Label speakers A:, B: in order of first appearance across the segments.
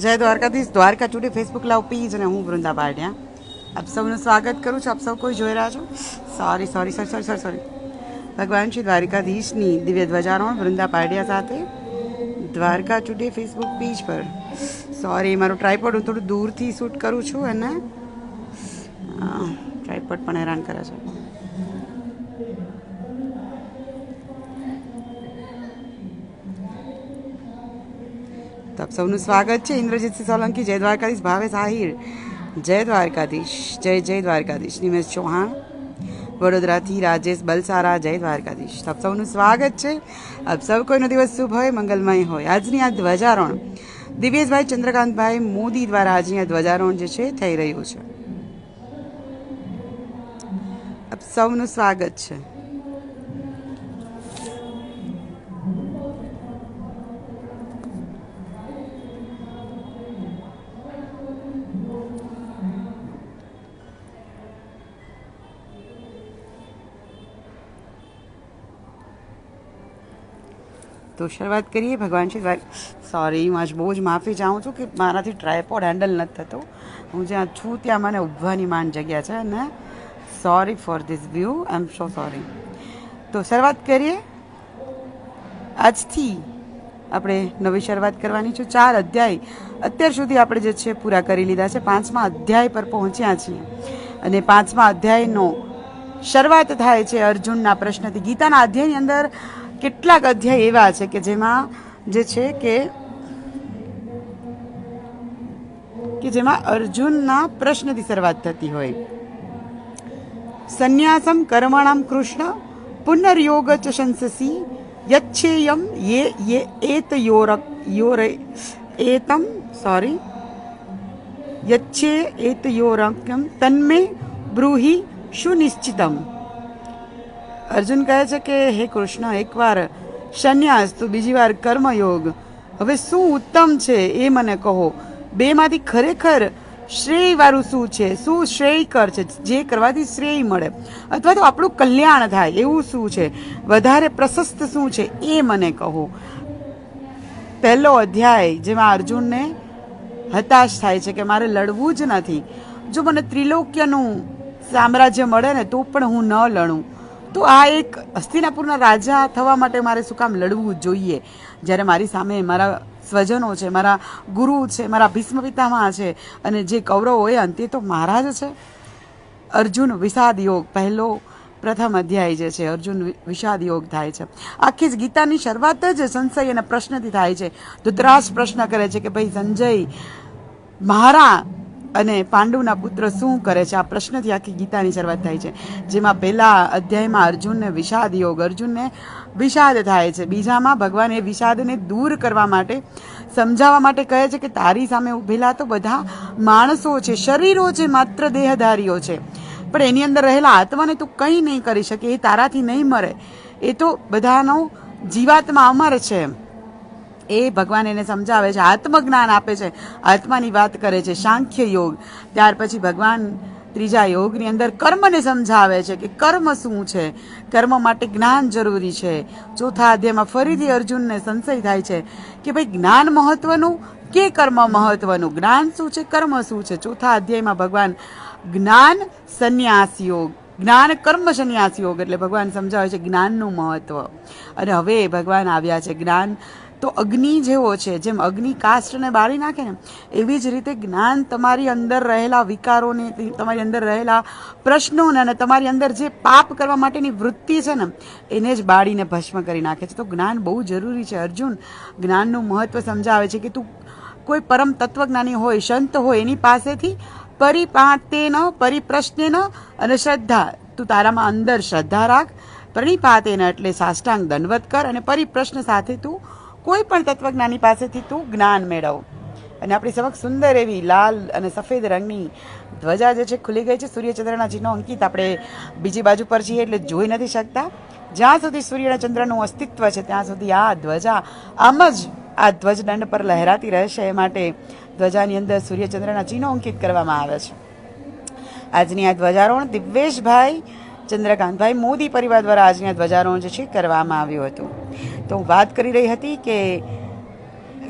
A: જય Dwarkadhish. Dwarka today Facebook live page અને હું વૃંદા પાડ્યા આપ સૌનું સ્વાગત કરું છું. આપ સૌ કોઈ જોઈ રહ્યા છો. સોરી. ભગવાન શ્રી દ્વારકાધીશની દિવ્ય ધ્વજારોહણ વૃંદા પાડ્યા સાથે દ્વારકા ટુડે ફેસબુક પેજ પર. સોરી, મારું ટ્રાયપોડ હું થોડું દૂરથી શૂટ કરું છું અને ટ્રાયપોડ પણ હેરાન કરે છે. તો આપ સૌનું સ્વાગત છે. ઇન્દ્રજીતસિંહ સોલંકી, જય દ્વારકાધીશ. ભાવેશ આહિર, જય દ્વારકાધીશ. જય દ્વારકાધીશ. નિમેશ ચૌહાણ વડોદરાથી, રાજેશ બલસારા, જય દ્વારકાધીશ. આપ સૌનું સ્વાગત છે. આપ સૌ કોઈનો દિવસ શુભ હોય, મંગલમય હોય. આજની આ ધ્વજારોહણ દિવ્યેશભાઈ ચંદ્રકાંતભાઈ મોદી દ્વારા આજની આ ધ્વજારોહણ જે છે થઈ રહ્યું છે. આપ સૌનું સ્વાગત છે. તો શરૂઆત કરીએ. ભગવાન શ્રી સોરી, હું આજ બહુ જ માફી ચાહું છું કે મારાથી ટ્રાયપોડ હેન્ડલ નથી થતો. હું જ્યાં છું ત્યાં મને ઊભવાની માંડ જગ્યા છે અને sorry for this view, I am so sorry. તો શરૂઆત કરીએ. આજથી આપણે નવી શરૂઆત કરવાની છે. 4 અધ્યાય અત્યાર સુધી આપણે જે છે પૂરા કરી લીધા છે. 5મા અધ્યાય પર પહોંચ્યા છીએ અને 5મા અધ્યાયનો શરૂઆત થાય છે અર્જુનના પ્રશ્નથી. ગીતાના અધ્યાયની અંદર કેટલાક અધ્યાય એવા છે કે જેમાં જે છે કે જેમાં અર્જુનના પ્રશ્નથી શરૂઆત થતી હોય. સંન્યાસમ કર્મણામ કૃષ્ણ પુનર્યોગ ચ શંસસી યચ્છેયમ યે એતમ સોરી યચ્છે એતયોરક્યમ તન્મે બ્રૂહિ સુનિશ્ચિતમ. અર્જુન કહે છે કે હે કૃષ્ણ, એકવાર સંન્યાસ તો બીજી વાર કર્મયોગ, હવે શું ઉત્તમ છે એ મને કહો. બેમાંથી ખરેખર શ્રેયવાળું શું છે, શું શ્રેયકર છે, જે કરવાથી શ્રેય મળે અથવા તો આપણું કલ્યાણ થાય એવું શું છે, વધારે પ્રશસ્ત શું છે એ મને કહો. પહેલો અધ્યાય જેમાં અર્જુનને હતાશ થાય છે કે મારે લડવું જ નથી. જો મને ત્રિલોક્યનું સામ્રાજ્ય મળે ને તો પણ હું ન લડું. તો આ એક હસ્તિનાપુરના રાજા થવા માટે મારે શું કામ લડવું જોઈએ, જ્યારે મારી સામે મારા સ્વજનો છે, મારા ગુરુ છે, મારા ભીષ્મ પિતામહ છે અને જે કૌરવો હોય અંતે તો મારા જ છે. અર્જુન વિષાદ યોગ, પ્રથમ અધ્યાય જે છે અર્જુન વિષાદ યોગ થાય છે. આખી જ ગીતાની શરૂઆત જ સંશય અને પ્રશ્નથી થાય છે. ધૃતરાષ્ટ્ર પ્રશ્ન કરે છે કે ભાઈ સંજય, મારા અને પાંડુના પુત્ર શું કરે છે. આ પ્રશ્નથી આખી ગીતાની શરૂઆત થાય છે. જેમાં પહેલા અધ્યાયમાં અર્જુનને વિષાદ યોગ, અર્જુનને વિષાદ થાય છે. બીજામાં ભગવાન એ વિષાદને દૂર કરવા માટે, સમજાવવા માટે કહે છે કે તારી સામે ઉભેલા તો બધા માણસો છે, શરીરો છે, માત્ર દેહધારીઓ છે, પણ એની અંદર રહેલા આત્માને તું કંઈ નહીં કરી શકે. એ તારાથી નહીં મરે. એ તો બધાનો જીવાત્મા અમર છે. એ ભગવાન એને સમજાવે છે, આત્મજ્ઞાન આપે છે, આત્માની વાત કરે છે, સાંખ્ય યોગ. ત્યાર પછી ભગવાન ત્રીજા યોગની અંદર કર્મને સમજાવે છે કે કર્મ શું છે, કર્મ માટે જ્ઞાન જરૂરી છે. ચોથા અધ્યાયમાં ફરીથી અર્જુનને સંશય થાય છે કે ભાઈ જ્ઞાન મહત્વનું કે કર્મ મહત્વનું, જ્ઞાન શું છે, કર્મ શું છે. ચોથા અધ્યાયમાં ભગવાન જ્ઞાન સંન્યાસ યોગ, જ્ઞાન કર્મ સંન્યાસ યોગ એટલે ભગવાન સમજાવે છે જ્ઞાનનું મહત્વ. અને હવે ભગવાન આવ્યા છે. જ્ઞાન તો અગ્નિ જેવો છે, જેમ અગ્નિ કાષ્ટને બાળી નાખે ને એવી જ રીતે જ્ઞાન તમારી અંદર રહેલા વિકારોને, તમારી અંદર રહેલા પ્રશ્નોને અને તમારી અંદર જે પાપ કરવા માટેની વૃત્તિ છે ને એને જ બાળીને ભસ્મ કરી નાખે છે. તો જ્ઞાન બહુ જરૂરી છે. અર્જુન જ્ઞાનનું મહત્વ સમજાવે છે કે તું કોઈ પરમ તત્વજ્ઞાની હોય, સંત હોય, એની પાસેથી પરિપાતેન પરિપ્રશ્નેન અને શ્રદ્ધા, તું તારામાં અંદર શ્રદ્ધા રાખ. પરિપાતેન એટલે સાષ્ટાંગ દંડવત કર અને પરિપ્રશ્ન સાથે તું કોઈ પણ તત્વજ્ઞાની પાસેથી તું જ્ઞાન મેળવ. અને આપણી સમક્ષ સુંદર એવી લાલ અને સફેદ રંગની ધ્વજા જે છે ખુલી ગઈ છે. સૂર્યચંદ્રના ચિહ્નો અંકિત. આપણે બીજી બાજુ પર છીએ એટલે જોઈ નથી શકતા. જ્યાં સુધી સૂર્યના ચંદ્રનું અસ્તિત્વ છે ત્યાં સુધી આ ધ્વજા આમ જ આ ધ્વજદંડ પર લહેરાતી રહેશે. એ માટે ધ્વજાની અંદર સૂર્યચંદ્રના ચિહ્નો અંકિત કરવામાં આવે છે. આજની આ ધ્વજારોહણ દિવ્યેશભાઈ ચંદ્રકાંતભાઈ મોદી પરિવાર દ્વારા આજની ધ્વજારોહણ જે છે કરવામાં આવ્યું હતું. તો હું વાત કરી રહી હતી કે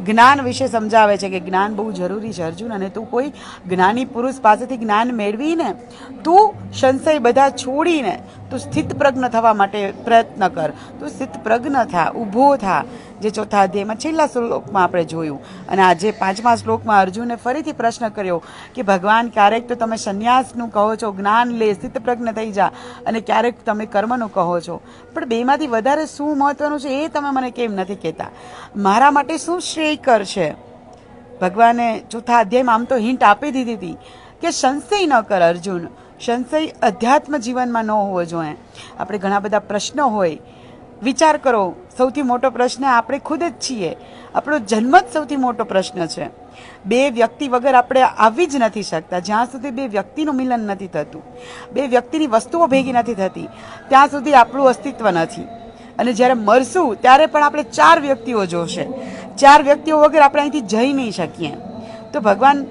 A: જ્ઞાન વિશે સમજાવે છે કે જ્ઞાન બહુ જરૂરી છે અર્જુન, અને તું કોઈ જ્ઞાની પુરુષ પાસેથી જ્ઞાન મેળવીને તું સંશય બધા છોડીને તું સ્થિત પ્રજ્ઞ થવા માટે પ્રયત્ન કર. તું સ્થિત પ્રજ્ઞ થા, ઊભો થા, જે ચોથા અધ્યાયમાં છેલ્લા શ્લોકમાં આપણે જોયું. અને આજે 5મા શ્લોકમાં અર્જુને ફરીથી પ્રશ્ન કર્યો કે ભગવાન, ક્યારેક તો તમે સંન્યાસનું કહો છો, જ્ઞાન લે, સ્થિત પ્રજ્ઞ થઈ જા, અને ક્યારેક તમે કર્મનું કહો છો, પણ બેમાંથી વધારે શું મહત્વનું છે એ તમે મને કેમ નથી કહેતા? મારા માટે શું શ્રેયકર છે? ભગવાને ચોથા અધ્યાયમાં આમ તો હિન્ટ આપી દીધી હતી કે સંશય ન કર અર્જુન. સંશય અધ્યાત્મ જીવનમાં ન હોવો જોઈએ. આપણે ઘણા બધા પ્રશ્નો હોય, વિચાર કરો, સૌથી મોટો પ્રશ્ન આપણે ખુદ જ છીએ. આપણો જન્મ જ સૌથી મોટો પ્રશ્ન છે. બે વ્યક્તિ વગર આપણે આવી જ નથી શકતા. જ્યાં સુધી બે વ્યક્તિનું મિલન નથી થતું, બે વ્યક્તિની વસ્તુઓ ભેગી નથી થતી, ત્યાં સુધી આપણું અસ્તિત્વ નથી. અને જ્યારે મરશું ત્યારે પણ આપણે 4 વ્યક્તિઓ જોશે. 4 વ્યક્તિઓ વગર આપણે અહીંથી જઈ નહીં શકીએ. તો ભગવાન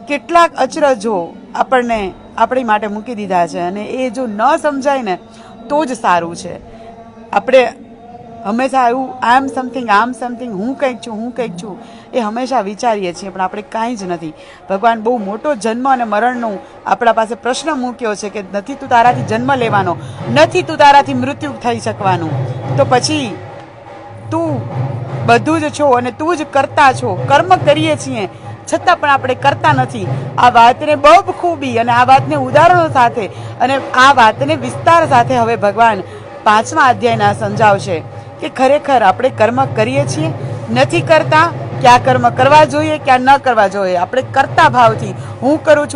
A: કેટલાક અચરજો આપણને આપણી માટે મૂકી દીધા છે, અને એ જો ન સમજાય ને તો જ સારું છે. આપણે હંમેશા એવું આમ સમથિંગ, હું કંઈક છું એ હંમેશા વિચારીએ છીએ, પણ આપણે કાંઈ જ નથી. ભગવાન બહુ મોટો જન્મ અને મરણનું આપણા પાસે પ્રશ્ન મૂક્યો છે કે નથી તું તારાથી જન્મ લેવાનો, નથી તું તારાથી મૃત્યુ થઈ શકવાનું, તો પછી તું બધું જ છો અને તું જ કરતા છો. કર્મ કરીએ છીએ છતાં પણ આપણે કરતા નથી. આ વાતને બહુ ખૂબી અને આ વાતને ઉદાહરણો સાથે અને આ વાતને વિસ્તાર સાથે હવે ભગવાન 5મા અધ્યાયના સમજાવશે કે ખરેખર આપણે કર્મ કરીએ છીએ, નથી કરતા, ક્યાં કર્મ કરવા જોઈએ, ક્યાં ન કરવા જોઈએ. આપણે કરતા ભાવથી હું કરું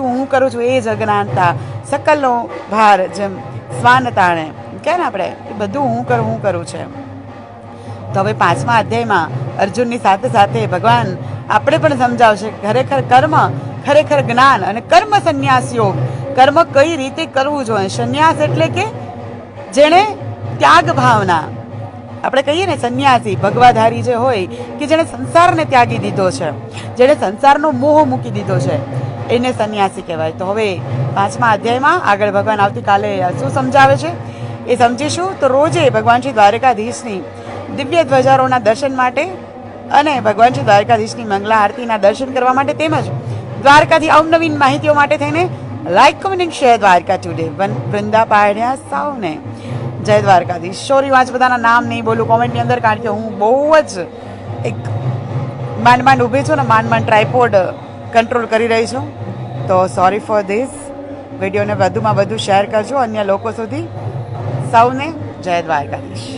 A: છું એ જ અજ્ઞાનતા, સકલનો ભાર, જેમ શ્વાન તાણે કે ને આપણે એ બધું હું કરું છે. તો હવે 5મા અધ્યાયમાં અર્જુનની સાથે સાથે ભગવાન આપણે પણ સમજાવશે ખરેખર કર્મ, ખરેખર જ્ઞાન અને કર્મ સંન્યાસ યોગ. કર્મ કઈ રીતે કરવું જોઈએ. સંન્યાસ એટલે કે જેણે ત્યાગ ભાવના, આપણે કહીએ ને સંન્યાસી, ભગવાધારી જે હોય કે જેણે સંસારને ત્યાગી દીધો છે, જેણે સંસારનો મોહ મૂકી દીધો છે, એને સંન્યાસી કહેવાય. તો હવે 5મા અધ્યાયમાં આગળ ભગવાન આવતીકાલે શું સમજાવે છે એ સમજીશું. તો રોજે ભગવાન શ્રી દ્વારકાધીશની દિવ્ય ધ્વજારોના દર્શન માટે અને ભગવાન શ્રી દ્વારકાધીશની મંગલા આરતીના દર્શન કરવા માટે, તેમજ દ્વારકાથી અવનવીન માહિતીઓ માટે થઈને like, comment, share Dwarka today. Vrinda પાડ્યા સૌને જય દ્વારકાધીશ. સોરી, વાંચ બધાના નામ નહીં બોલું કોમેન્ટની અંદર, કારણ કે હું બહુ જ એક માંડ ઊભી છું ને માંડ ટ્રાયપોડ કંટ્રોલ કરી રહી છું. તો સોરી ફોર ધીસ. વિડીયોને વધુમાં વધુ શેર કરજો અન્ય લોકો સુધી. સૌને જય દ્વારકાધીશ.